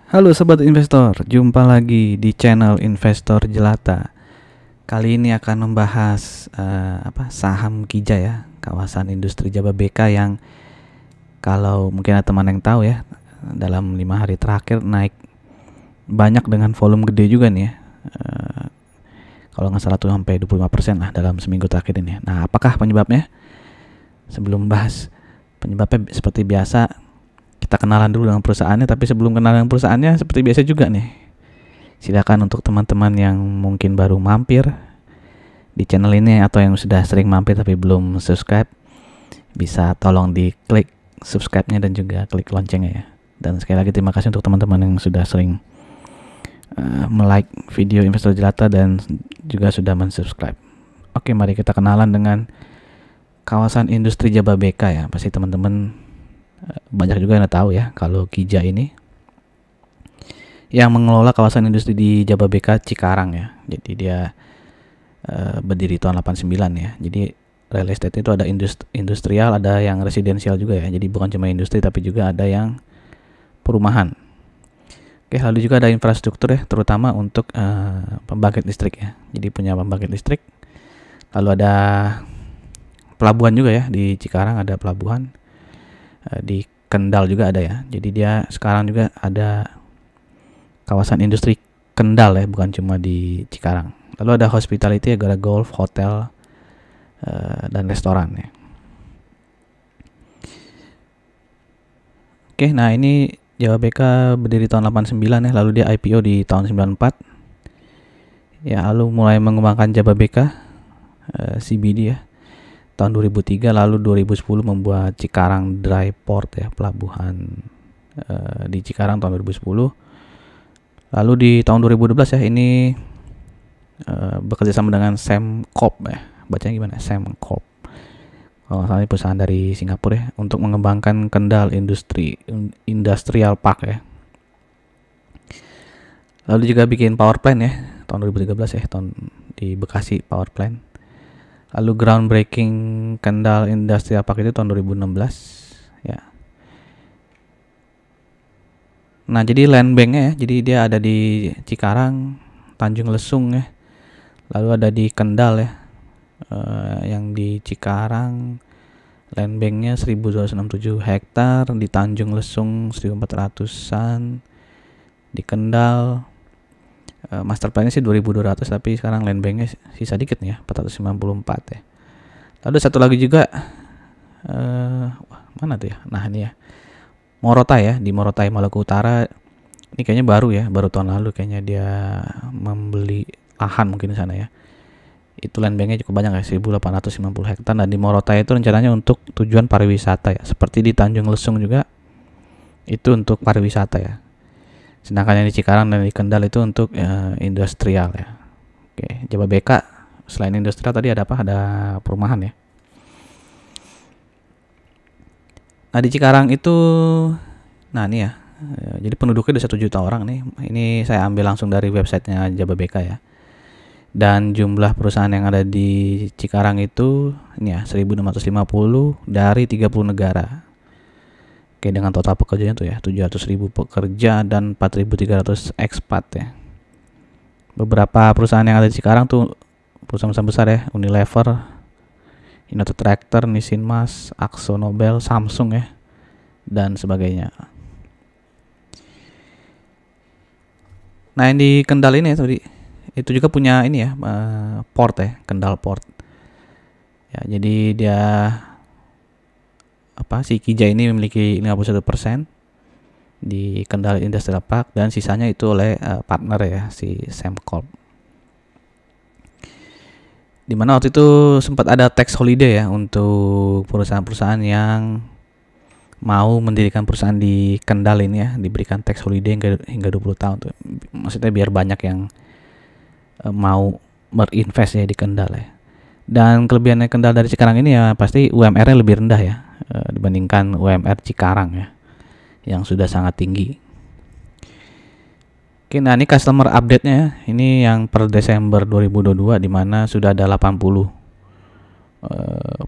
Halo sobat investor, jumpa lagi di channel Investor Jelata. Kali ini akan membahas saham Kijai ya, kawasan industri Jababeka yang kalau mungkin ada teman yang tahu ya, dalam 5 hari terakhir naik banyak dengan volume gede juga nih ya. Kalau nggak salah tuh sampai 25% lah dalam seminggu terakhir ini. Nah, apakah penyebabnya? Sebelum bahas penyebabnya, seperti biasa kita kenalan dulu dengan perusahaannya. Tapi sebelum kenalan dengan perusahaannya, seperti biasa juga nih, silakan untuk teman-teman yang mungkin baru mampir di channel ini atau yang sudah sering mampir tapi belum subscribe, bisa tolong diklik subscribe-nya dan juga klik loncengnya ya. Dan sekali lagi terima kasih untuk teman-teman yang sudah sering like video Investor Jelata dan juga sudah mensubscribe. Oke, mari kita kenalan dengan kawasan industri Jababeka ya. Pasti teman-teman banyak juga yang tahu ya kalau Kijai ini yang mengelola kawasan industri di Jababeka Cikarang ya. Jadi dia berdiri tahun 89 ya. Jadi real estate itu ada industrial, ada yang residensial juga ya. Jadi bukan cuma industri tapi juga ada yang perumahan. Oke, lalu juga ada infrastruktur ya, terutama untuk pembangkit listrik ya. Jadi punya pembangkit listrik. Lalu ada pelabuhan juga ya, di Cikarang ada pelabuhan. Di Kendal juga ada ya. Jadi dia sekarang juga ada kawasan industri Kendal ya, bukan cuma di Cikarang. Lalu ada hospitality, ada golf, hotel, dan restoran ya. Oke, nah ini Jababeka berdiri tahun 89 ya, lalu dia IPO di tahun 94. Ya, lalu mulai mengembangkan Jababeka CBD ya tahun 2003, lalu 2010 membuat Cikarang Dry Port ya, pelabuhan di Cikarang tahun 2010. Lalu di tahun 2012 ya ini bekerja sama dengan Sembcorp ya, bacanya gimana? Sembcorp. Kalau nggak salah ini perusahaan dari Singapura ya, untuk mengembangkan Kendal Industrial Park ya. Lalu juga bikin power plant ya tahun 2013 ya, tahun di Bekasi power plant. Lalu groundbreaking Kendal Industrial Park itu tahun 2016 ya. Nah, jadi land banknya ya, jadi dia ada di Cikarang, Tanjung Lesung ya. Lalu ada di Kendal ya. Yang di Cikarang land banknya 1267 hektar, di Tanjung Lesung 1400-an, di Kendal master plan-nya sih 2200, tapi sekarang land banknya sisa dikit nih ya, 454 ya. Lalu satu lagi juga mana tuh ya? Nah, ini ya, Morotai ya, di Morotai Maluku Utara. Ini kayaknya baru ya, baru tahun lalu kayaknya dia membeli lahan mungkin di sana ya. Itu land banknya cukup banyak ya, 1850 hektar. Dan di Morotai itu rencananya untuk tujuan pariwisata ya, seperti di Tanjung Lesung juga itu untuk pariwisata ya. Sedangkan yang di Cikarang dan di Kendal itu untuk industrial ya. Oke, Jababeka selain industrial tadi ada apa? Ada perumahan ya. Nah, di Cikarang itu, nah ini ya, jadi penduduknya udah 1 juta orang nih. Ini saya ambil langsung dari websitenya Jababeka ya. Dan jumlah perusahaan yang ada di Cikarang itu ini ya 1650 dari 30 negara. Oke, dengan total pekerjanya tuh ya 700.000 pekerja dan 4.300 ekspat ya. Beberapa perusahaan yang ada di Cikarang tuh perusahaan besar ya, Unilever, United Tractor, Nissin Mas, Akzo Nobel, Samsung ya, dan sebagainya. Nah, yang di Kendal ini ya tadi, itu juga punya ini ya, port ya, Kendal Port ya. Jadi dia si Kijai ini memiliki 51% di Kendal Industrial Park, dan sisanya itu oleh partner ya, si Sembcorp. Dimana waktu itu sempat ada tax holiday ya untuk perusahaan-perusahaan yang mau mendirikan perusahaan di Kendal ini ya, diberikan tax holiday hingga 20 tahun tuh. Maksudnya biar banyak yang mau berinvest ya di Kendal ya. Dan kelebihannya Kendal dari Cikarang ini ya pasti UMR-nya lebih rendah ya dibandingkan UMR Cikarang ya, yang sudah sangat tinggi. Oke, nah ini customer update-nya ya. Ini yang per Desember 2022, di mana sudah ada 80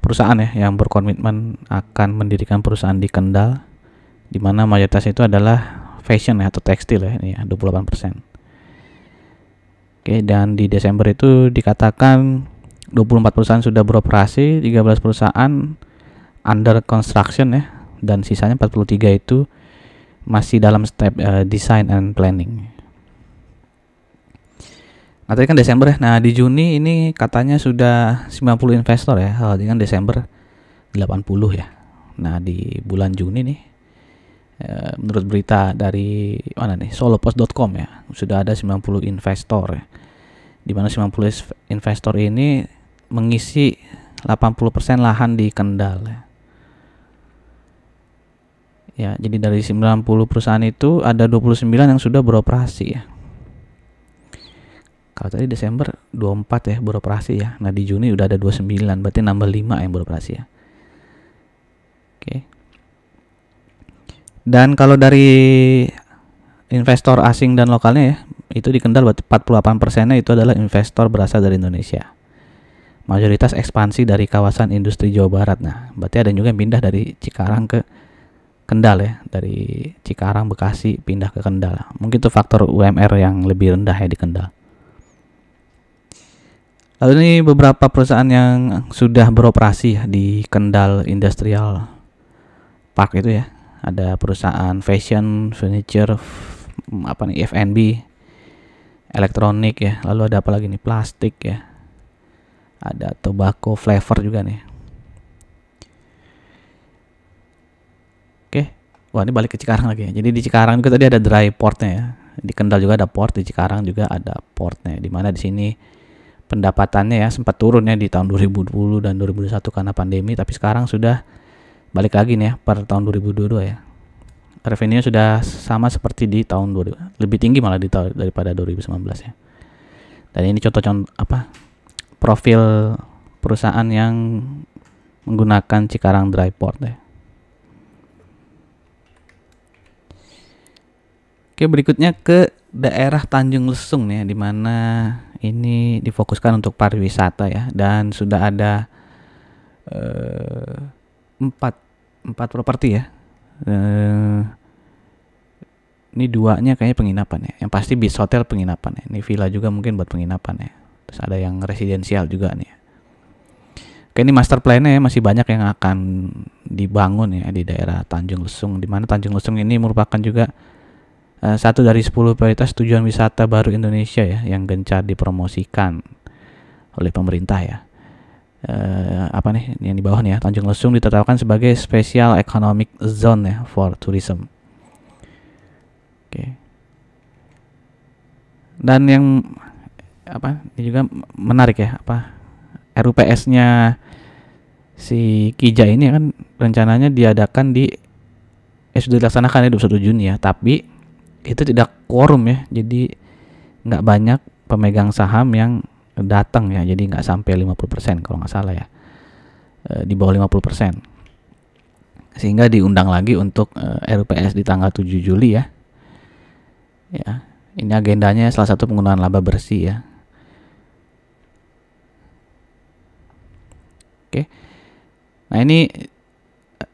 perusahaan ya yang berkomitmen akan mendirikan perusahaan di Kendal, di mana mayoritas itu adalah fashion ya, atau tekstil ya, ini ya 28%. Oke, dan di Desember itu dikatakan 24 perusahaan sudah beroperasi, 13 perusahaan under construction ya, dan sisanya 43 itu masih dalam step design and planning. Nah, tadi kan Desember ya. Nah, di Juni ini katanya sudah 90 investor ya, dengan Desember 80 ya. Nah, di bulan Juni nih, menurut berita dari mana nih, solopost.com ya, sudah ada 90 investor ya, di mana 90 investor ini mengisi 80% lahan di Kendal ya. Ya, jadi dari 90 perusahaan itu ada 29 yang sudah beroperasi ya. Kalau tadi Desember 24 ya beroperasi ya. Nah, di Juni udah ada 29, berarti nambah 5 yang beroperasi ya. Oke. Dan kalau dari investor asing dan lokalnya ya, itu di Kendal berarti 48%-nya itu adalah investor berasal dari Indonesia. Mayoritas ekspansi dari kawasan industri Jawa Barat. Nah, berarti ada juga yang pindah dari Cikarang ke Kendal ya, dari Cikarang, Bekasi pindah ke Kendal. Mungkin itu faktor UMR yang lebih rendah ya di Kendal. Lalu ini beberapa perusahaan yang sudah beroperasi ya di Kendal Industrial Park itu ya. Ada perusahaan fashion, furniture, F&B, elektronik ya. Lalu ada apa lagi nih? Plastik ya. Ada tobacco flavor juga nih. Oke. Wah, ini balik ke Cikarang lagi ya. Jadi di Cikarang juga tadi ada dry portnya ya. Di Kendal juga ada port, di Cikarang juga ada portnya. Di mana di sini pendapatannya ya sempat turun ya di tahun 2020 dan 2021 karena pandemi, tapi sekarang sudah balik lagi nih ya per tahun 2022 ya. Revenue sudah sama seperti di tahun 2000, lebih tinggi malah daripada 2019 ya. Dan ini contoh-contoh profil perusahaan yang menggunakan Cikarang Dry Port ya. Oke, berikutnya ke daerah Tanjung Lesung nih, di mana ini difokuskan untuk pariwisata ya, dan sudah ada 4 properti ya. Ini 2-nya kayaknya penginapan ya. Yang pasti bis hotel penginapan ya. Ini villa juga mungkin buat penginapan ya. Terus ada yang residensial juga nih. Oke, ini master plan-nya ya, masih banyak yang akan dibangun ya di daerah Tanjung Lesung, di mana Tanjung Lesung ini merupakan juga satu dari 10 prioritas tujuan wisata baru Indonesia ya, yang gencar dipromosikan oleh pemerintah ya. Apa nih yang di bawah nih ya, Tanjung Lesung ditetapkan sebagai special economic zone ya for tourism. Oke. Dan yang ini juga menarik ya, RUPS-nya si Kija ini kan rencananya diadakan sudah dilaksanakan ya 21 Juni ya, tapi itu tidak quorum ya, jadi nggak banyak pemegang saham yang datang ya, jadi nggak sampai 50% kalau nggak salah ya, di bawah 50%, sehingga diundang lagi untuk RUPS di tanggal 7 Juli ya. Ya, ini agendanya salah satu penggunaan laba bersih ya. Oke, nah ini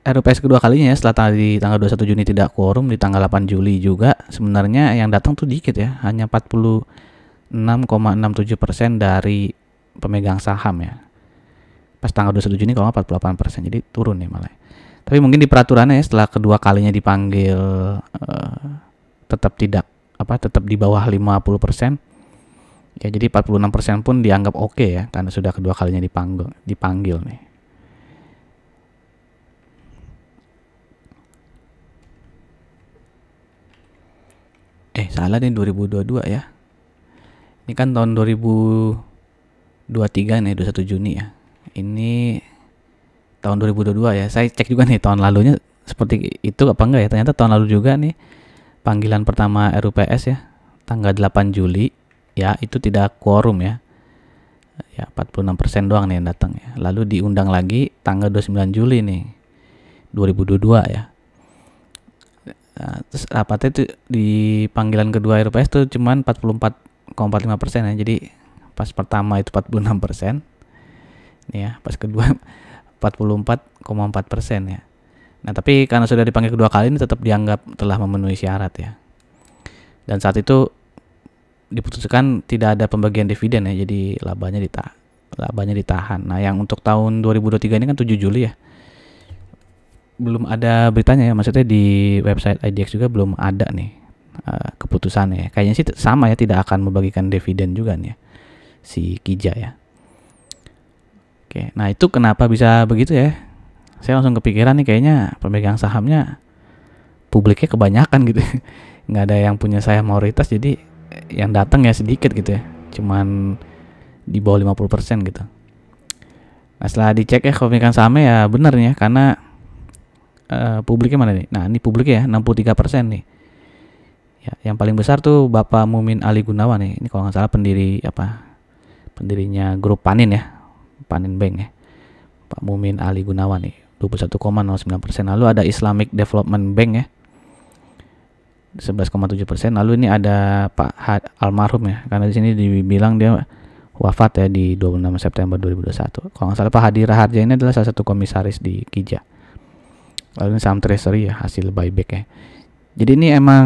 RUPS kedua kalinya ya, setelah di tanggal 21 Juni tidak quorum, di tanggal 8 Juli juga sebenarnya yang datang tuh dikit ya, hanya 46,67% dari pemegang saham ya. Pas tanggal 21 Juni kalau nggak 48%, jadi turun nih malah. Tapi mungkin di peraturannya ya, setelah kedua kalinya dipanggil tetap di bawah 50%. Ya, jadi 46% pun dianggap oke ya, karena sudah kedua kalinya dipanggil nih. Salah nih, 2022 ya. Ini kan tahun 2023 nih, 21 Juni ya. Ini tahun 2022 ya. Saya cek juga nih tahun lalunya seperti itu apa enggak ya. Ternyata tahun lalu juga nih panggilan pertama RUPS ya, tanggal 8 Juli ya, itu tidak quorum ya. Ya, 46% doang nih yang datang ya. Lalu diundang lagi tanggal 29 Juli nih 2022 ya. Nah, terus rapatnya itu di panggilan kedua RUPS tuh cuman 44,45% ya. Jadi pas pertama itu 46% ya, pas kedua 44,4% ya. Nah, tapi karena sudah dipanggil kedua kali ini tetap dianggap telah memenuhi syarat ya. Dan saat itu diputuskan tidak ada pembagian dividen ya, jadi labanya ditahan. Nah, yang untuk tahun 2023 ini kan 7 Juli ya. Belum ada beritanya ya, maksudnya di website IDX juga belum ada nih keputusannya. Kayaknya sih sama ya, tidak akan membagikan dividen juga nih ya, si Kija ya. Oke, nah itu kenapa bisa begitu ya? Saya langsung kepikiran nih, kayaknya pemegang sahamnya publiknya kebanyakan gitu. Nggak ada yang punya saham mayoritas, jadi yang datang ya sedikit gitu ya, cuman di bawah 50% gitu. Nah, setelah dicek ya kepemilikan sahamnya ya benar ya, karena publiknya mana nih? Nah, ini publiknya ya 63% nih. Ya, yang paling besar tuh Bapak Mumin Ali Gunawan nih. Ini kalau nggak salah pendirinya grup Panin ya, Panin Bank ya. Pak Mumin Ali Gunawan nih 21,09%. Lalu ada Islamic Development Bank ya, 11,7%. Lalu ini ada Pak almarhum ya, karena di sini dibilang dia wafat ya di 26 September 2021. Kalau nggak salah Pak Hadi Raharja ini adalah salah satu komisaris di Kija. Lalu ini saham treasury ya, hasil buyback ya. Jadi ini emang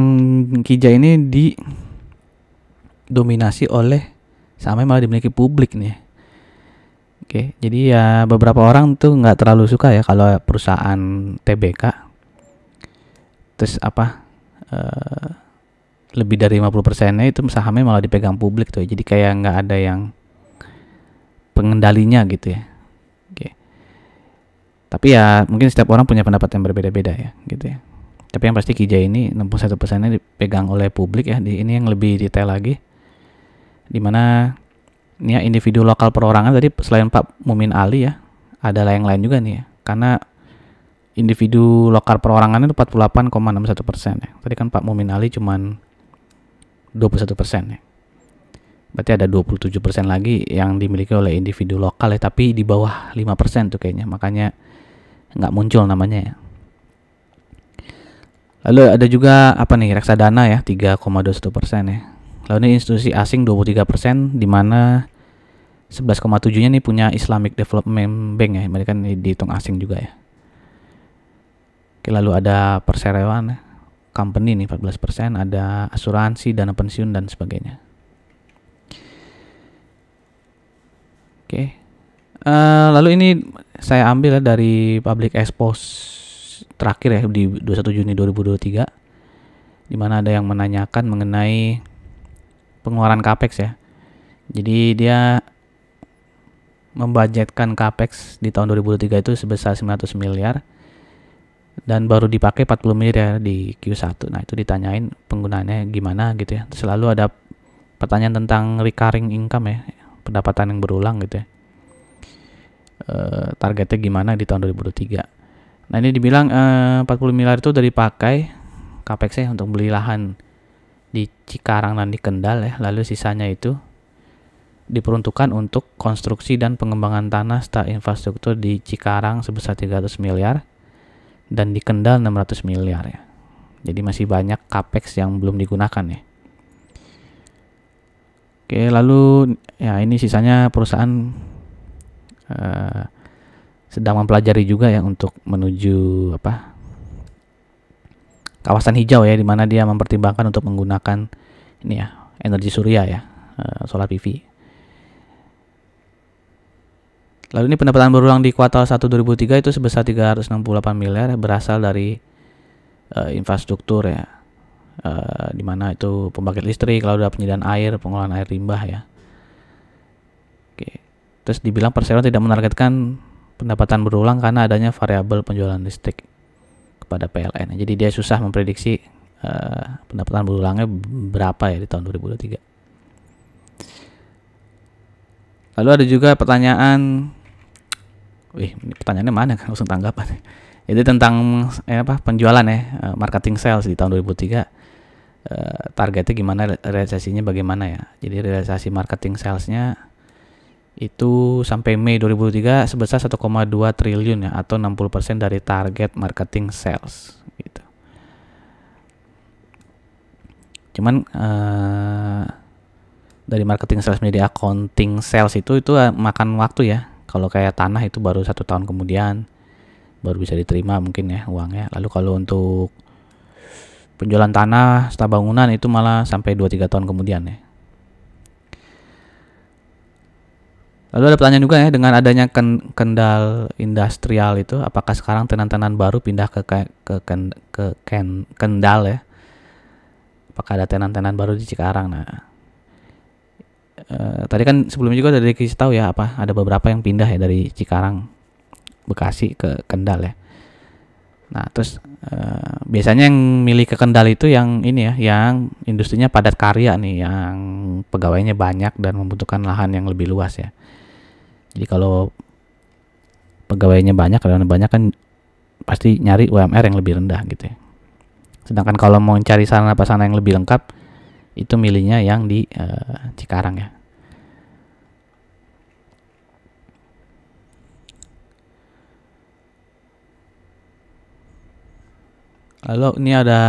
Kija ini didominasi oleh saham yang malah dimiliki publik nih. Oke, jadi ya beberapa orang tuh nggak terlalu suka ya kalau perusahaan TBK terus lebih dari 50%-nya itu sahamnya malah dipegang publik tuh. Jadi kayak nggak ada yang pengendalinya gitu ya. Oke. Tapi ya mungkin setiap orang punya pendapat yang berbeda-beda ya gitu ya. Tapi yang pasti Kija ini 61%-nya dipegang oleh publik ya. Ini yang lebih detail lagi, dimana ini ya individu lokal perorangan tadi selain Pak Mumin Ali ya, ada yang lain juga nih ya. Karena individu lokal perorangan itu 48,61% ya. Tadi kan Pak Mumin Ali cuman 21% ya. Berarti ada 27% lagi yang dimiliki oleh individu lokal ya, tapi di bawah 5% tuh kayaknya. Makanya nggak muncul namanya ya. Lalu ada juga reksadana ya, 3,21% ya. Lalu ini institusi asing 23%, di mana 11,7-nya nih punya Islamic Development Bank ya. Mereka kan dihitung asing juga ya. Oke, lalu ada perseroan company nih 14%, ada asuransi, dana pensiun dan sebagainya. Oke. Lalu ini saya ambil dari public expose terakhir ya di 21 Juni 2023, di mana ada yang menanyakan mengenai pengeluaran capex ya. Jadi dia membudgetkan capex di tahun 2023 itu sebesar 900 miliar dan baru dipakai 40 miliar di Q1. Nah, itu ditanyain penggunaannya gimana gitu ya. Terus selalu ada pertanyaan tentang recurring income ya, pendapatan yang berulang gitu ya. Targetnya gimana di tahun 2023. Nah, ini dibilang 40 miliar itu udah dipakai capex-nya untuk beli lahan di Cikarang dan di Kendal ya. Lalu sisanya itu diperuntukkan untuk konstruksi dan pengembangan tanah serta infrastruktur di Cikarang sebesar 300 miliar dan di Kendal 600 miliar ya. Jadi masih banyak capex yang belum digunakan ya. Oke, lalu ya ini sisanya perusahaan sedang mempelajari juga ya untuk menuju kawasan hijau ya, di mana dia mempertimbangkan untuk menggunakan ini ya, energi surya ya, solar PV. Lalu ini pendapatan berulang di kuartal 1 2003 itu sebesar 368 miliar berasal dari infrastruktur ya, di mana itu pembangkit listrik, lalu ada penyediaan air, pengolahan air limbah ya. Oke. Terus dibilang perseroan tidak menargetkan pendapatan berulang karena adanya variabel penjualan listrik kepada PLN. Jadi dia susah memprediksi pendapatan berulangnya berapa ya di tahun 2023. Lalu ada juga pertanyaan, ini pertanyaannya mana kan, langsung tanggapan. Itu tentang penjualan ya, marketing sales di tahun 2003. Targetnya gimana, realisasinya bagaimana ya. Jadi realisasi marketing salesnya itu sampai Mei 2003 sebesar 1,2 triliun ya, atau 60% dari target marketing sales gitu. Cuman dari marketing sales menjadi accounting sales itu makan waktu ya. Kalau kayak tanah itu baru 1 tahun kemudian baru bisa diterima mungkin ya uangnya. Lalu kalau untuk Penjualan tanah setelah bangunan itu malah sampai 2-3 tahun kemudian ya. Lalu ada pertanyaan juga ya, dengan adanya Kendal industrial itu, apakah sekarang tenan-tenan baru pindah ke Kendal ya? Apakah ada tenan-tenan baru di Cikarang? Nah, tadi kan sebelumnya juga udah dikasih tahu ya, apa ada beberapa yang pindah ya dari Cikarang, Bekasi ke Kendal ya. Nah, terus biasanya yang milih ke Kendal itu yang ini ya, yang industrinya padat karya nih, yang pegawainya banyak dan membutuhkan lahan yang lebih luas ya. Jadi kalau pegawainya banyak kan pasti nyari UMR yang lebih rendah gitu ya. Sedangkan kalau mau cari sarana prasarana yang lebih lengkap, itu milihnya yang di Cikarang ya. Lalu ini ada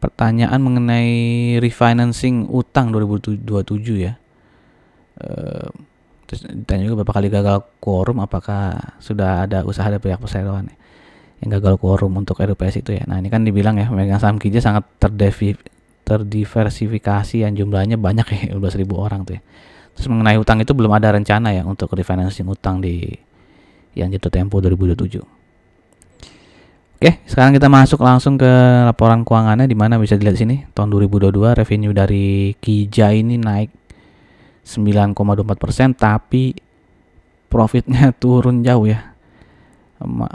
pertanyaan mengenai refinancing utang 2027 ya. Terus ditanya juga berapa kali gagal quorum, apakah sudah ada usaha dari pihak perseroan ya, yang gagal quorum untuk RUPS itu ya. Nah, ini kan dibilang ya, pemegang saham KIJA sangat terdiversifikasi yang jumlahnya banyak ya, 12.000 orang tuh ya. Terus mengenai utang itu belum ada rencana ya untuk refinancing utang di yang jatuh tempo 2027. Oke, sekarang kita masuk langsung ke laporan keuangannya, di mana bisa dilihat sini tahun 2022 revenue dari KIJA ini naik 9,24%, tapi profitnya turun jauh ya.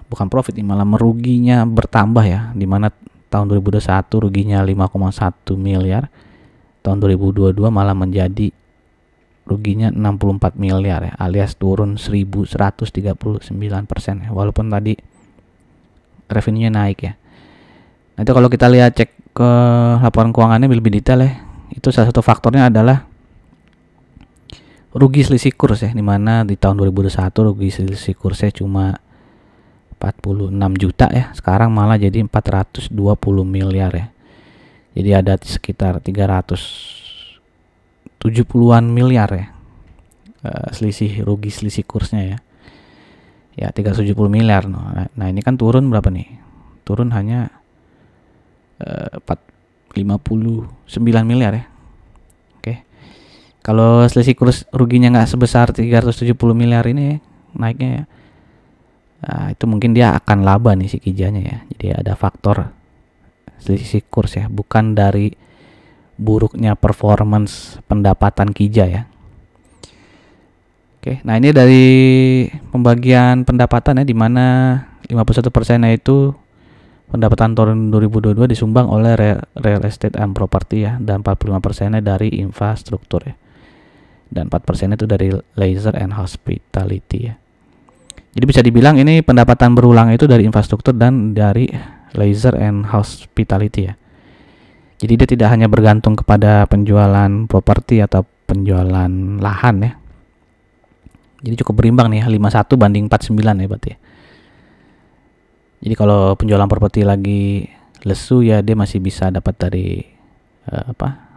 Bukan profit, malah meruginya bertambah ya, di mana tahun 2021 ruginya 5,1 miliar, tahun 2022 malah menjadi ruginya 64 miliar ya, alias turun 1139% ya, walaupun tadi revenue-nya naik ya. Nanti kalau kita lihat cek ke laporan keuangannya lebih detail ya, itu salah satu faktornya adalah rugi selisih kurs ya, dimana di tahun 2021 rugi selisih kursnya cuma 46 juta ya, sekarang malah jadi 420 miliar ya. Jadi ada sekitar 370-an miliar ya rugi selisih kursnya ya. Ya 370 miliar. Nah, ini kan turun berapa nih? Turun hanya 59 miliar ya. Kalau selisih kurs ruginya nggak sebesar 370 miliar ini ya, naiknya ya, nah, itu mungkin dia akan laba nih si KIJA-nya ya. Jadi ada faktor selisih kurs ya, bukan dari buruknya performance pendapatan KIJA ya. Oke, nah ini dari pembagian pendapatan ya, di mana 51%-nya itu pendapatan tahun 2022 disumbang oleh real estate and property ya, dan 45%-nya dari infrastruktur ya. Dan 4% itu dari leisure and hospitality ya. Jadi bisa dibilang ini pendapatan berulang itu dari infrastruktur dan dari leisure and hospitality ya. Jadi dia tidak hanya bergantung kepada penjualan properti atau penjualan lahan ya. Jadi cukup berimbang nih, 51 banding 49 ya berarti ya. Jadi kalau penjualan properti lagi lesu ya, dia masih bisa dapat dari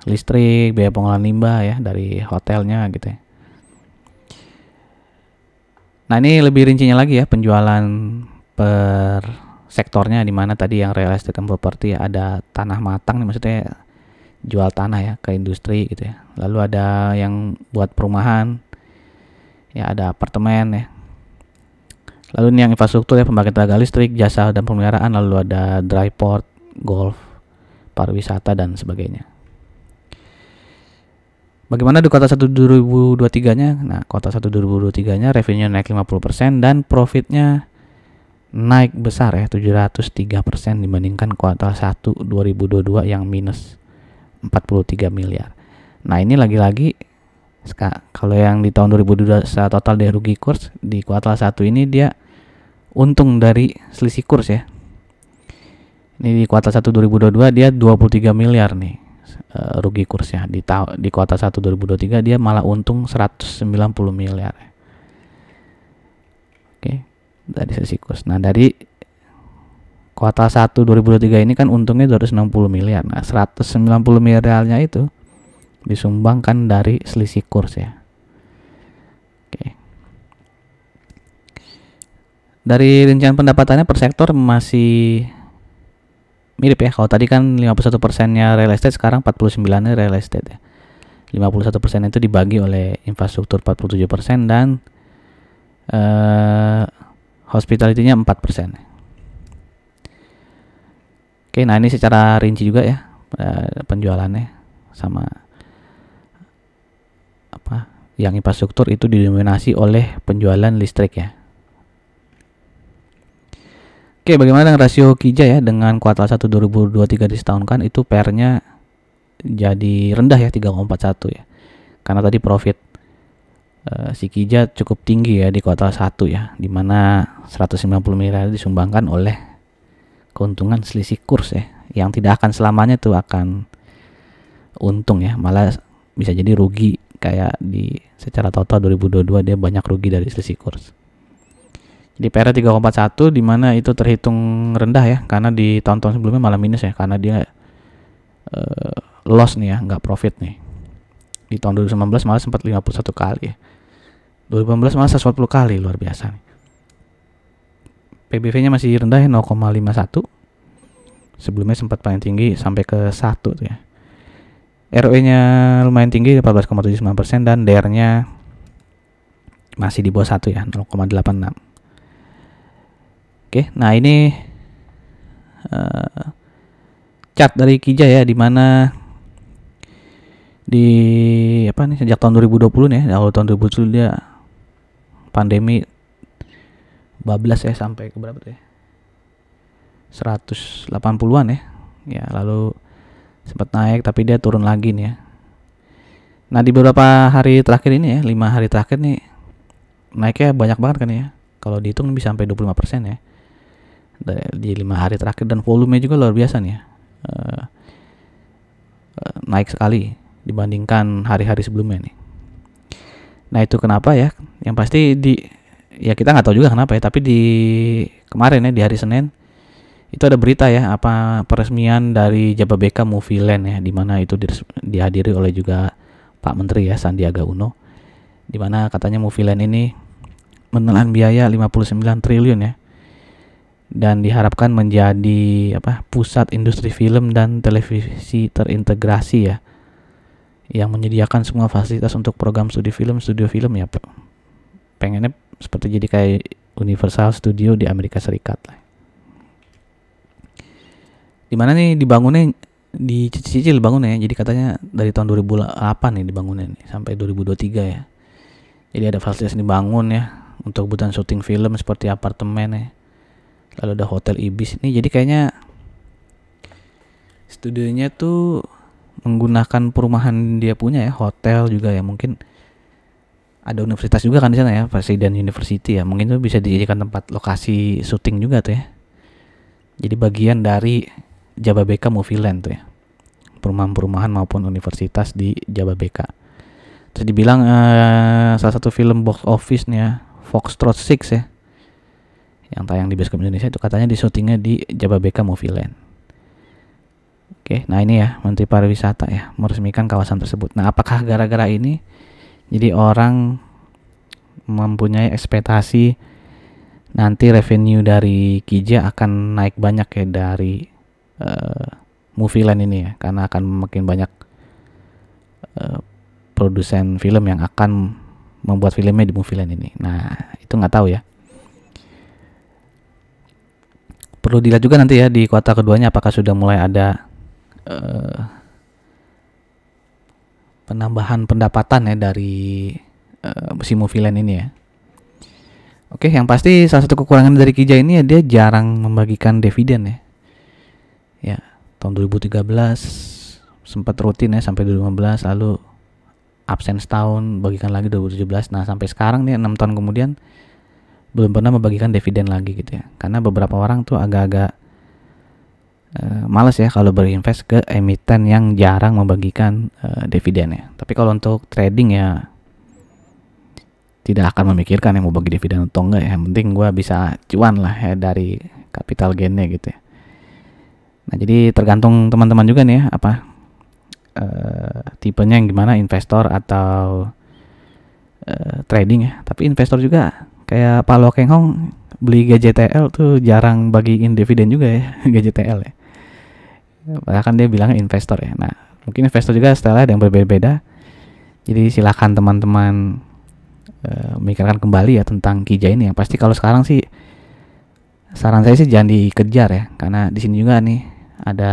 listrik, biaya pengolahan limbah ya, dari hotelnya gitu ya. Nah, ini lebih rincinya lagi ya, penjualan per sektornya, di mana tadi yang real estate and property ya, ada tanah matang nih, maksudnya jual tanah ya ke industri gitu ya. Lalu ada yang buat perumahan ya, ada apartemen ya. Lalu ini yang infrastruktur ya, pembangkit tenaga listrik, jasa dan pemeliharaan, lalu ada dry port, golf, pariwisata dan sebagainya. Bagaimana di kuartal 1 2023-nya? Nah, kuartal 1 2023-nya revenue naik 50% dan profitnya naik besar ya, 703% dibandingkan kuartal 1 2022 yang minus 43 miliar. Nah, ini lagi-lagi kalau yang di tahun 2022 total dia rugi kurs, di kuartal 1 ini dia untung dari selisih kurs ya. Ini di kuartal 1 2022 dia 23 miliar nih rugi kursnya. Di kuartal 1 2023 dia malah untung 190 miliar. Oke, dari selisih kurs. Nah, dari kuartal 1 2023 ini kan untungnya 260 miliar. Nah, 190 miliarnya itu disumbangkan dari selisih kurs ya. Oke. Dari rincian pendapatannya per sektor masih mirip ya. Kalau tadi kan 51%-nya real estate, sekarang 49%-nya real estate ya. 51% itu dibagi oleh infrastruktur 47% dan hospitality-nya 4%. Oke, nah ini secara rinci juga ya penjualannya, sama apa yang infrastruktur itu didominasi oleh penjualan listrik ya. Oke, bagaimana dengan rasio KIJA ya dengan kuartal 1 2023 disetahunkan? Itu PR-nya jadi rendah ya, 3,41 ya. Karena tadi profit si KIJA cukup tinggi ya di kuartal 1 ya, dimana 190 miliar disumbangkan oleh keuntungan selisih kurs ya, yang tidak akan selamanya tuh akan untung ya, malah bisa jadi rugi, kayak di secara total 2022 dia banyak rugi dari selisih kurs. Jadi PR 3,41 dimana itu terhitung rendah ya, karena di tahun-tahun sebelumnya malah minus ya, karena dia loss nih ya, nggak profit nih. Di tahun 2019 malah sempat 51 kali ya, 2018 malah 140 kali, luar biasa nih. PBV nya masih rendah ya, 0,51. Sebelumnya sempat paling tinggi sampai ke 1 tuh ya. ROE nya lumayan tinggi 14,79% dan DR nya masih di bawah 1 ya, 0,86. Oke, nah ini chart dari KIJA ya, dimana di apa nih sejak tahun 2020 nih ya, awal tahun 2020 dia pandemi bablas ya, sampai ke berapa tuh ya, 180-an ya. Ya, lalu sempat naik tapi dia turun lagi nih ya. Nah, di beberapa hari terakhir ini ya, 5 hari terakhir nih naiknya banyak banget kan ya. Kalau dihitung bisa sampai 25% ya. Di 5 hari terakhir, dan volume juga luar biasa nih ya. Naik sekali dibandingkan hari-hari sebelumnya nih. Nah, itu kenapa ya? Yang pasti ya kita nggak tahu juga kenapa ya, tapi di kemarin ya, di hari Senin itu ada berita ya, apa peresmian dari Jababeka Movie Land ya, dimana itu dihadiri oleh juga Pak Menteri ya, Sandiaga Uno, dimana katanya Movie Land ini menelan biaya 59 triliun ya, dan diharapkan menjadi pusat industri film dan televisi terintegrasi ya, yang menyediakan semua fasilitas untuk program studio film ya. Pengennya seperti jadi kayak Universal Studio di Amerika Serikat lah. Dimana nih dibangunnya, dicicil bangunnya ya. Jadi katanya dari tahun 2008 nih dibangunnya nih, sampai 2023 ya. Jadi ada fasilitas dibangun ya untuk kebutuhan syuting film seperti apartemen ya. Lalu ada hotel Ibis ini. Jadi kayaknya studionya tuh menggunakan perumahan dia punya ya, hotel juga ya, mungkin ada universitas juga kan di sana ya, Presiden University ya, mungkin itu bisa dijadikan tempat lokasi syuting juga tuh ya. Jadi bagian dari Jababeka Movie Land tuh ya, perumahan-perumahan maupun universitas di Jababeka. Terus dibilang salah satu film box office nih ya, Foxtrot 6 ya, yang tayang di bioskop Indonesia, itu katanya di syutingnya di Jababeka Movie Land. Oke, nah ini ya, Menteri Pariwisata ya meresmikan kawasan tersebut. Nah, apakah gara-gara ini jadi orang mempunyai ekspektasi nanti revenue dari KIJA akan naik banyak ya dari Movie Land ini ya, karena akan makin banyak produsen film yang akan membuat filmnya di Movie Land ini. Nah, itu nggak tahu ya. Perlu dilihat juga nanti ya di kuartal keduanya, apakah sudah mulai ada penambahan pendapatan ya dari si Movie Land ini ya. Oke, yang pasti salah satu kekurangan dari KIJA ini ya, dia jarang membagikan dividen ya. Ya, tahun 2013 sempat rutin ya sampai 2015, lalu absen setahun, bagikan lagi 2017. Nah, sampai sekarang nih 6 tahun kemudian belum pernah membagikan dividen lagi gitu ya. Karena beberapa orang tuh agak-agak males ya kalau berinvest ke emiten yang jarang membagikan dividen ya. Tapi kalau untuk trading ya tidak akan memikirkan yang mau bagi dividen atau enggak ya. Yang penting gue bisa cuan lah ya dari capital gainnya gitu ya. Nah, jadi tergantung teman-teman juga nih ya, tipenya yang gimana, investor atau trading ya. Tapi investor juga kayak Pak Lo Keng Hong beli GJTL tuh jarang bagiin dividen juga ya GJTL ya. Padahal kan dia bilangnya investor ya. Nah, mungkin investor juga style ada yang berbeda-beda. Jadi silakan teman-teman memikirkan kembali ya tentang Kijaya ini. Yang pasti kalau sekarang sih saran saya sih jangan dikejar ya, karena di sini juga nih ada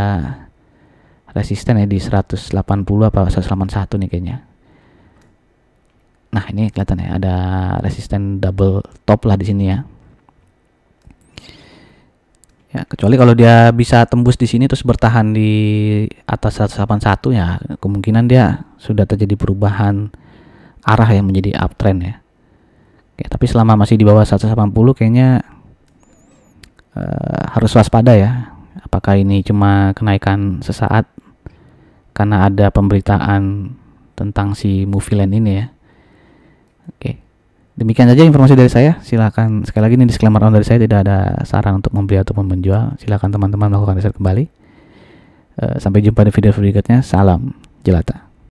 resisten ya di 180 apa 181 nih kayaknya. Nah, ini kelihatan ya ada resisten double top lah di sini ya. Ya, kecuali kalau dia bisa tembus di sini terus bertahan di atas 181 ya, kemungkinan dia sudah terjadi perubahan arah yang menjadi uptrend ya. Oke, tapi selama masih di bawah 180 kayaknya harus waspada ya. Apakah ini cuma kenaikan sesaat karena ada pemberitaan tentang si Moviland ini ya. Oke. Demikian saja informasi dari saya. Silakan, sekali lagi ini disclaimer dari saya, tidak ada saran untuk membeli ataupun menjual. Silakan teman-teman melakukan riset kembali. Sampai jumpa di video berikutnya. Salam jelata.